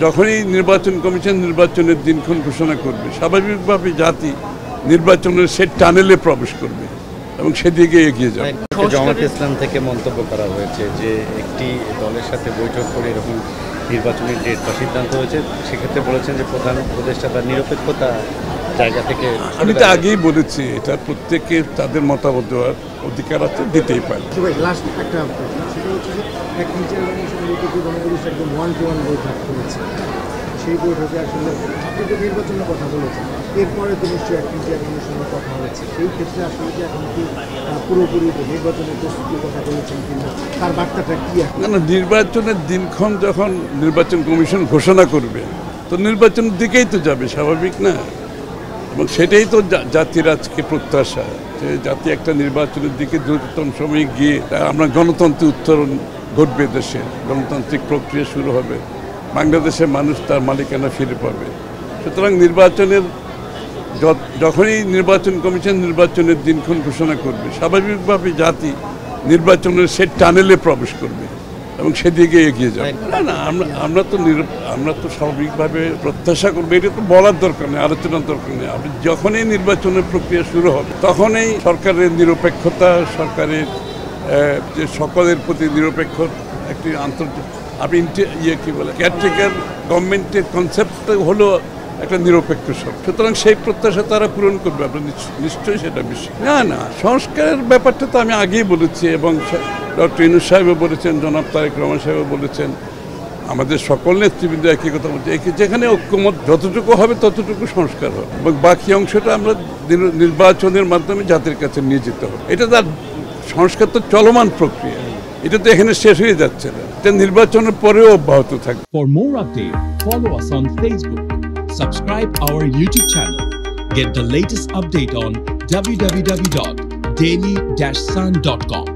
যখনই নির্বাচন কমিশন নির্বাচনের দিনক্ষণ ঘোষণা করবে, স্বাভাবিকভাবে জাতি নির্বাচনের সে টানেলে প্রবেশ করবে এবং সেদিকে এগিয়ে যাবে। জামায়াতে ইসলাম থেকে মন্তব্য করা হয়েছে যে একটি দলের সাথে বৈঠক করে এরকম নির্বাচনের ডেট বা সিদ্ধান্ত হয়েছে, সেক্ষেত্রে বলেছেন যে প্রধান উপদেষ্টা তার নিরপেক্ষতা জায়গা থেকে। আমি তো আগেই বলেছি, এটা প্রত্যেকে তাদের মতামত দেওয়ার অধিকার আছে, দিতেই পারে। লাস্ট একটা প্রশ্ন, সেটা হচ্ছে যে একটি চেয়ারম্যানের সঙ্গে প্রধান উপদেষ্টা একদম 1-to-1 বৈঠক করেছে। সেই বৈঠকে আসলে আপনি তো নির্বাচনের কথা বলেছেন, এরপরে তো নিশ্চয়ই একটি চেয়ারম্যানের সঙ্গে কথা হয়েছে। সেই ক্ষেত্রে আসলে কি এখন কি পুরোপুরি নির্বাচনের প্রস্তুতির কথা বলেছেন কিনা, তার বার্তাটা কি? না, নির্বাচনের দিনক্ষণ যখন নির্বাচন কমিশন ঘোষণা করবে তো নির্বাচনের দিকেই তো যাবে, স্বাভাবিক না? এবং সেটাই তো জাতির আজকে প্রত্যাশা, যে জাতি একটা নির্বাচনের দিকে দ্রুততম সময়ে গিয়ে আমরা গণতন্ত্রের উত্তরণ ঘটবে, দেশে গণতান্ত্রিক প্রক্রিয়া শুরু হবে, বাংলাদেশের মানুষ তার মালিকানা ফিরে পাবে। সুতরাং নির্বাচনের যখনই নির্বাচন কমিশন নির্বাচনের দিনক্ষণ ঘোষণা করবে, স্বাভাবিকভাবে জাতি নির্বাচনের সে টানেলে প্রবেশ করবে এবং সেদিকে এগিয়ে যাবে। না, আমরা তো স্বাভাবিকভাবে প্রত্যাশা করবো, এটা তো বলার দরকার নেই, আলোচনার দরকার নেই। আপনি যখনই নির্বাচনের প্রক্রিয়া শুরু হবে তখনই সরকারের নিরপেক্ষতা, সরকারের যে সকলের প্রতি নিরপেক্ষ একটি আপনি কি বলে কেয়ারটেকার গভর্নমেন্টের কনসেপ্ট হলো একটা নিরপেক্ষ সরকার। সুতরাং সেই প্রত্যাশা তারা পূরণ করবে, আপনার নিশ্চয়ই সেটা বিষয়। না, সংস্কারের ব্যাপারটা তো আমি আগেই বলেছি, এবং ডক্টর ইউনূস সাহেবও বলেছেন, জনাব তারেক রহমান সাহেবও বলেছেন, আমাদের সকল নেতৃবৃন্দ একই কথা বলছে, যেখানে ঐক্যমত যতটুকু হবে ততটুকু সংস্কার হবে, এবং বাকি অংশটা আমরা নির্বাচনের মাধ্যমে জাতির কাছে নিয়ে যেতে হবে। এটা তার সংস্কার তো চলমান প্রক্রিয়া, এটা তো এখানে শেষ হয়ে যাচ্ছে না, এটা নির্বাচনের পরেও অব্যাহত থাকবে। For more updates, follow us on Facebook, subscribe our YouTube channel, get the latest update on www.daily-sun.com.